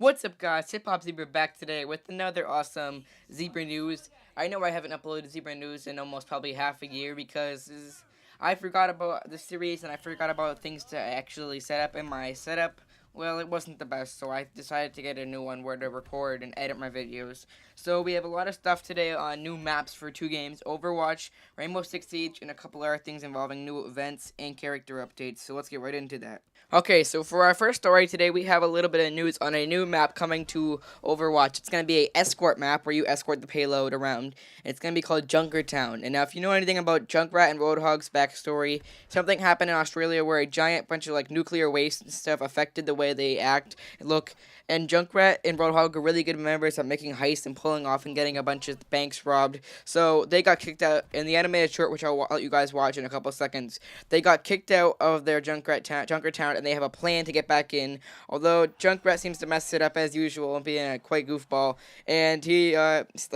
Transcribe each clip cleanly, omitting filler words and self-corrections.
What's up, guys? Hip Hop Zebra back today with another awesome Zebra news. I know I haven't uploaded Zebra news in almost probably half a year because I forgot about the series and I forgot about things to actually set up in my setup. Well, it wasn't the best, so I decided to get a new one where to record and edit my videos. So we have a lot of stuff today on new maps for two games, Overwatch, Rainbow Six Siege, and a couple other things involving new events and character updates. So let's get right into that. Okay, so for our first story today, we have a little bit of news on a new map coming to Overwatch. It's going to be a escort map where you escort the payload around. It's going to be called Junkertown. And now, if you know anything about Junkrat and Roadhog's backstory, something happened in Australia where a giant bunch of nuclear waste and stuff affected the way they act and look. And Junkrat and Roadhog are really good members at making heists and pulling off and getting a bunch of banks robbed. So they got kicked out in the animated short, which I'll let you guys watch in a couple seconds. They got kicked out of their Junkertown, and they have a plan to get back in. Although Junkrat seems to mess it up as usual and being a quite goofball. And I'll just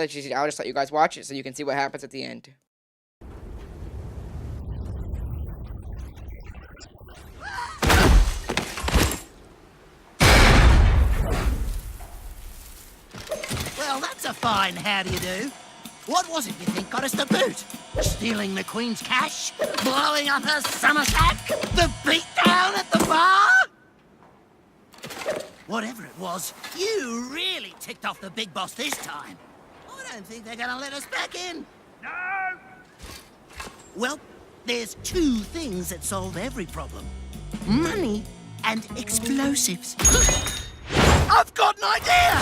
let you guys watch it so you can see what happens at the end. Well, that's a fine how do you do. What was it you think got us the boot? Stealing the Queen's cash? Blowing up her summer sack? The beatdown at the bar? Whatever it was, you really ticked off the big boss this time. I don't think they're gonna let us back in. No! Well, there's two things that solve every problem. Money and explosives. I've got an idea!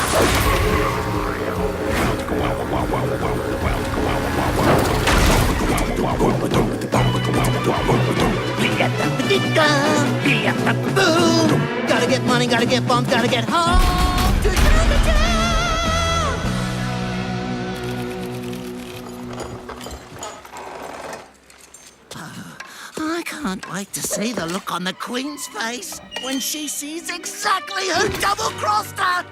Boom! Gotta get money, gotta get bumped, gotta get home to Junkertown! I can't wait to see the look on the Queen's face when she sees exactly who double-crossed her!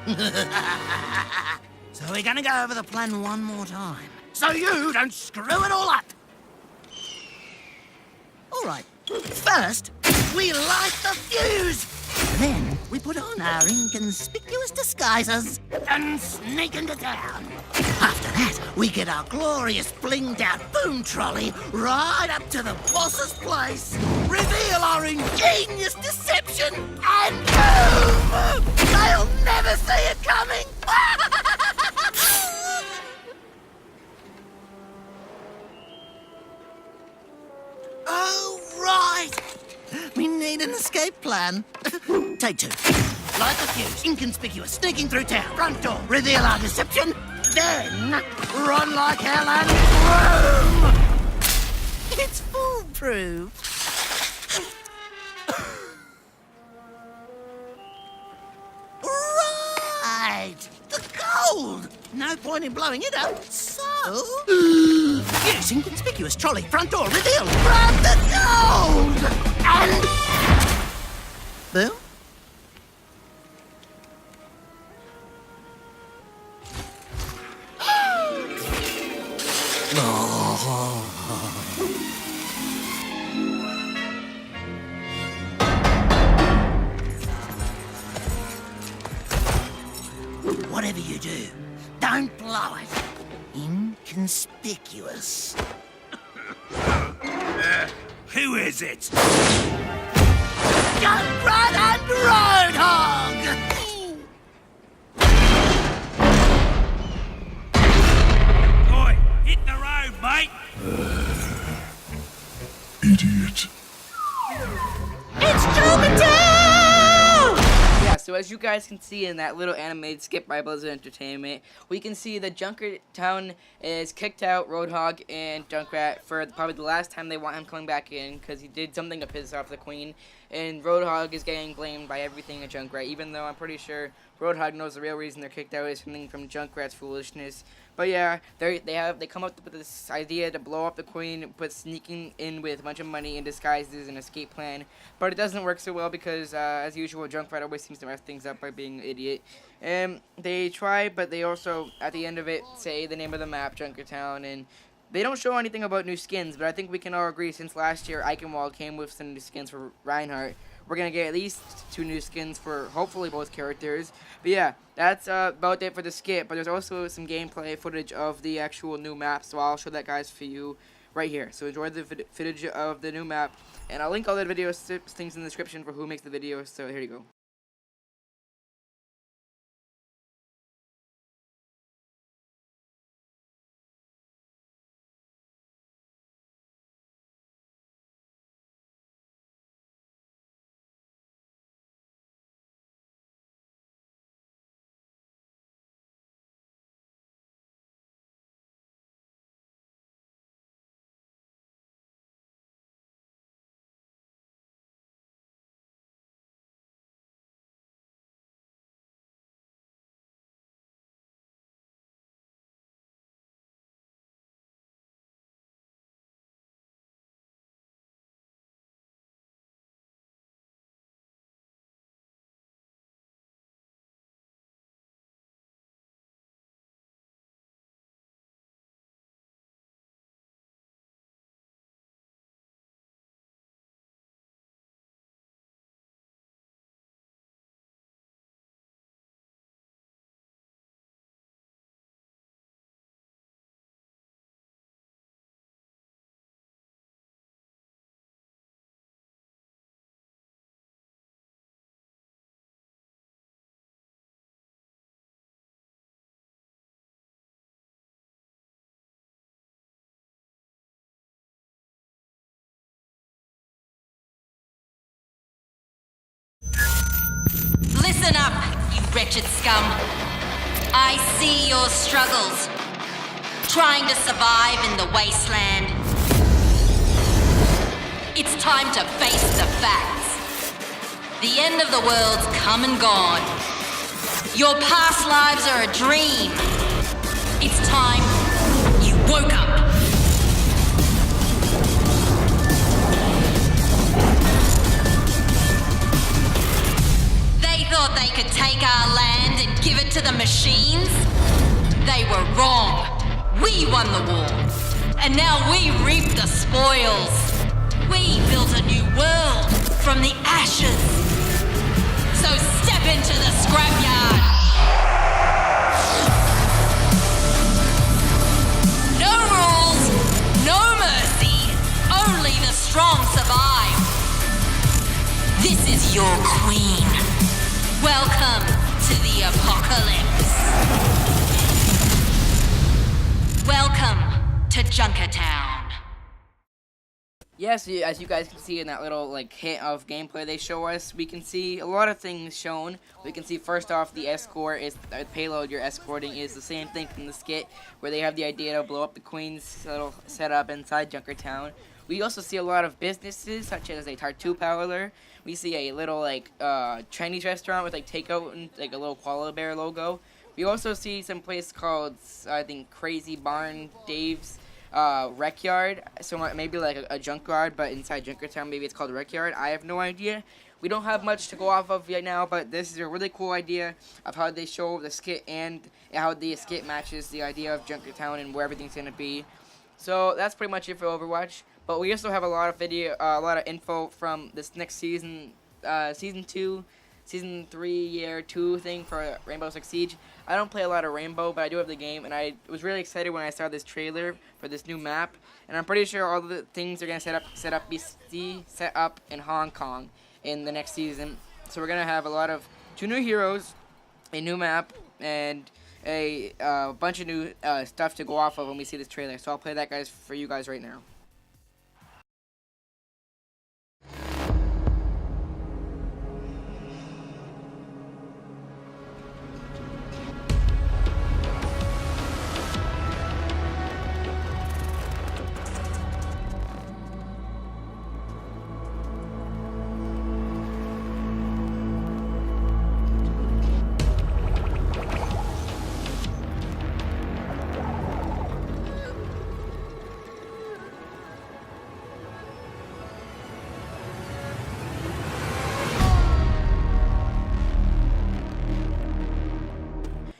So we're gonna go over the plan one more time, so you don't screw it all up! Alright, first, we light the fuse! Then, we put on our inconspicuous disguises and sneak into town. After that, we get our glorious blinged-out boom trolley right up to the boss's place, reveal our ingenious deception, and boom! They'll never see it coming! Oh, right! We need an escape plan. Take two. Light the fuse, inconspicuous, sneaking through town, front door, reveal our deception, then run like hell and boom! It's foolproof. Right! The gold! No point in blowing it up, so... Fuse, inconspicuous, trolley, front door, revealed! Grab the gold! And... Boom? Whatever you do, don't blow it. Inconspicuous. Who is it? Junkrat and Roadhog! Oi, hit the road, mate! Idiot. It's Junkertown! Yeah, so as you guys can see in that little animated skip by Blizzard Entertainment, we can see that Junkertown is kicked out Roadhog and Junkrat for probably the last time they want him coming back in because he did something to piss off the Queen. And Roadhog is getting blamed by everything at Junkrat, even though I'm pretty sure Roadhog knows the real reason they're kicked out is something from Junkrat's foolishness. But yeah, they come up with this idea to blow up the Queen, but sneaking in with a bunch of money and disguised as an escape plan. But it doesn't work so well because, as usual, Junkrat always seems to mess things up by being an idiot. They try, but they also, at the end of it, say the name of the map, Junkertown, and they don't show anything about new skins, but I think we can all agree since last year Eichenwald came with some new skins for Reinhardt, we're gonna get at least 2 new skins for hopefully both characters. But yeah, that's about it for the skit. But there's also some gameplay footage of the actual new map, so I'll show that guys for you right here. So enjoy the footage of the new map, and I'll link all the video things in the description for who makes the video. So here you go. Listen up, you wretched scum. I see your struggles, trying to survive in the wasteland. It's time to face the facts. The end of the world's come and gone. Your past lives are a dream. It's time you woke up. Thought they could take our land and give it to the machines? They were wrong. We won the war. And now we reap the spoils. We built a new world from the ashes. So step into the scrapyard. No rules, no mercy. Only the strong survive. This is your queen. Welcome to the apocalypse. Welcome to Junkertown. Yes, as you guys can see in that little hint of gameplay they show us, we can see a lot of things shown. We can see first off the escort is the payload you're escorting is the same thing from the skit, where they have the idea to blow up the Queen's little setup inside Junkertown. We also see a lot of businesses such as a tattoo parlor. We see a little Chinese restaurant with takeout and a little koala bear logo. We also see some place called I think Crazy Barn Dave's Rec Yard. So maybe a junkyard, but inside Junkertown maybe it's called a Rec Yard. I have no idea. We don't have much to go off of right now, but this is a really cool idea of how they show the skit and how the skit matches the idea of Junkertown and where everything's gonna be. So that's pretty much it for Overwatch. But we also have a lot of a lot of info from this next season, season 2, season 3, year 2 thing for Rainbow Six Siege. I don't play a lot of Rainbow, but I do have the game, and I was really excited when I saw this trailer for this new map. And I'm pretty sure all the things are gonna set up in Hong Kong in the next season. So we're gonna have a lot of 2 new heroes, a new map, and a bunch of new stuff to go off of when we see this trailer. So I'll play that guys for you guys right now.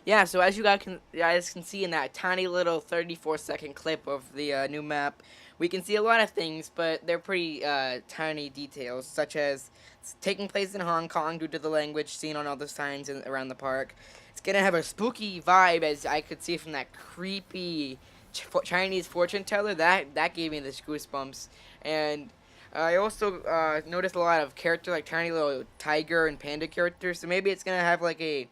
Yeah, so as you guys can see in that tiny little 34-second clip of the new map, we can see a lot of things, but they're pretty tiny details, such as it's taking place in Hong Kong due to the language seen on all the signs around the park. It's gonna have a spooky vibe, as I could see from that creepy Chinese fortune teller. That gave me the goosebumps. And I also noticed a lot of characters, like tiny little tiger and panda characters. So maybe it's gonna have like a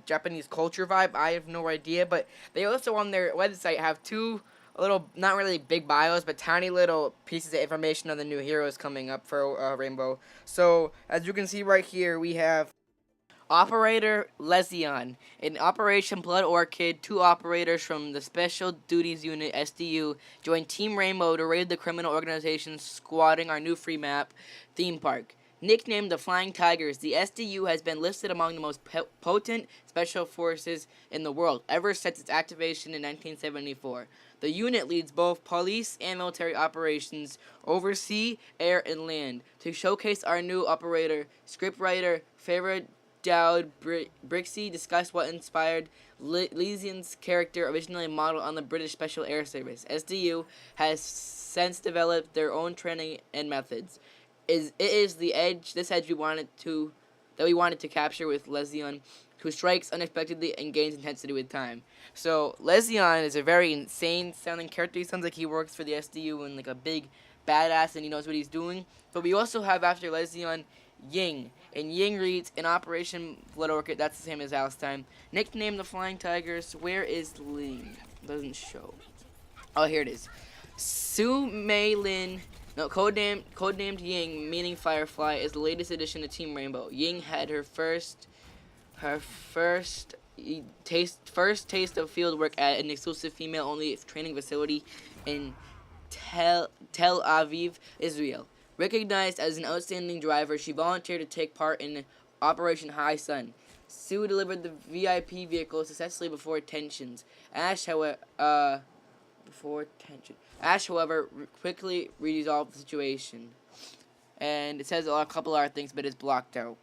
Japanese culture vibe. I have no idea, but they also on their website have two little, not really big bios, but tiny little pieces of information on the new heroes coming up for Rainbow. So as you can see right here, we have Operator Lezion. In Operation Blood Orchid, 2 operators from the Special Duties Unit, SDU, joined Team Rainbow to raid the criminal organization squatting our new free map theme park. Nicknamed the Flying Tigers, the SDU has been listed among the most potent special forces in the world ever since its activation in 1974. The unit leads both police and military operations over sea, air, and land. To showcase our new operator, scriptwriter Farah Dowd Brixey discussed what inspired Lezion's character, originally modeled on the British Special Air Service. SDU has since developed their own training and methods. It is this edge we wanted to capture with Lezion, who strikes unexpectedly and gains intensity with time. So Lezion is a very insane sounding character. He sounds like he works for the SDU and like a big badass, and he knows what he's doing. But we also have after Lezion Ying, and Ying reads in Operation Blood Orchid, that's the same as last time. Nicknamed the Flying Tigers. Where is Ling? Doesn't show. Oh, here it is. Su Mei Lin, codenamed Ying, meaning Firefly, is the latest addition to Team Rainbow. Ying had her first taste of field work at an exclusive female-only training facility in Tel Aviv, Israel. Recognized as an outstanding driver, she volunteered to take part in Operation High Sun. Sue delivered the VIP vehicle successfully before tensions. Ash, however, quickly resolved the situation. And it says a couple other things, but it's blocked out.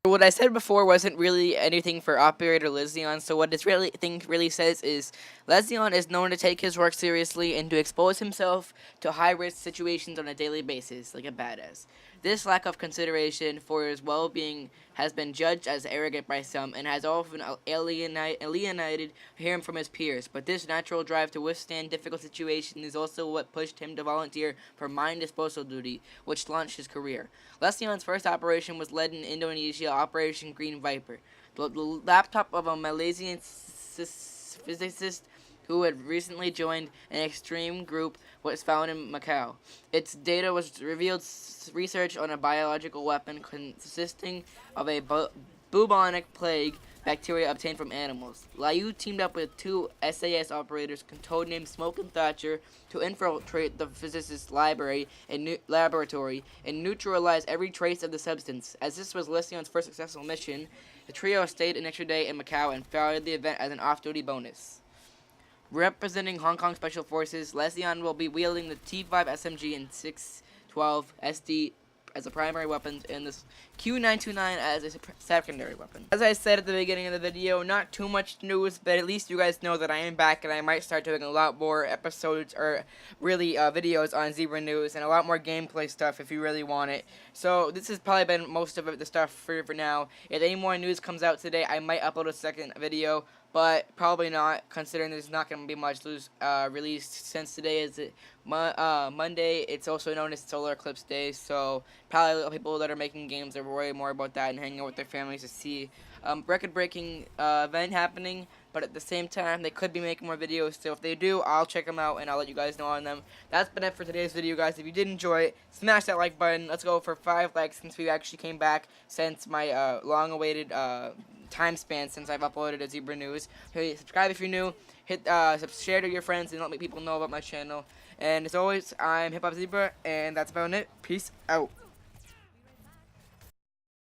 What I said before wasn't really anything for Operator Lezion, so what this really says is Lezion is known to take his work seriously and to expose himself to high-risk situations on a daily basis, like a badass. This lack of consideration for his well-being has been judged as arrogant by some and has often alienated him from his peers, but this natural drive to withstand difficult situations is also what pushed him to volunteer for mine disposal duty, which launched his career. Lezion's first operation was led in Indonesia, Operation Green Viper. The laptop of a Malaysian physicist who had recently joined an extreme group was found in Macau. Its data was revealed research on a biological weapon consisting of a bubonic plague bacteria obtained from animals. Liu teamed up with 2 SAS operators codenamed Smoke and Thatcher to infiltrate the physicist's laboratory and neutralize every trace of the substance. As this was Lezion's first successful mission, the trio stayed an extra day in Macau and followed the event as an off-duty bonus. Representing Hong Kong Special Forces, Lezion will be wielding the T5 SMG and 612 SD as a primary weapon and this Q929 as a secondary weapon. As I said at the beginning of the video, not too much news, but at least you guys know that I am back and I might start doing a lot more episodes or really videos on Zebra News and a lot more gameplay stuff if you really want it. So this has probably been most of the stuff for now. If any more news comes out today, I might upload a second video, but probably not, considering there's not going to be much released since today is Monday. It's also known as Solar Eclipse Day, so probably people that are making games are worried more about that and hanging out with their families to see record-breaking event happening, but at the same time, they could be making more videos, so if they do, I'll check them out and I'll let you guys know on them. That's been it for today's video, guys. If you did enjoy it, smash that like button. Let's go for 5 likes since we actually came back since my long-awaited time span since I've uploaded a Zebra News. Hey, subscribe if you're new, hit share to your friends and let people know about my channel. And as always, I'm Hip Hop Zebra, and that's about it. Peace out.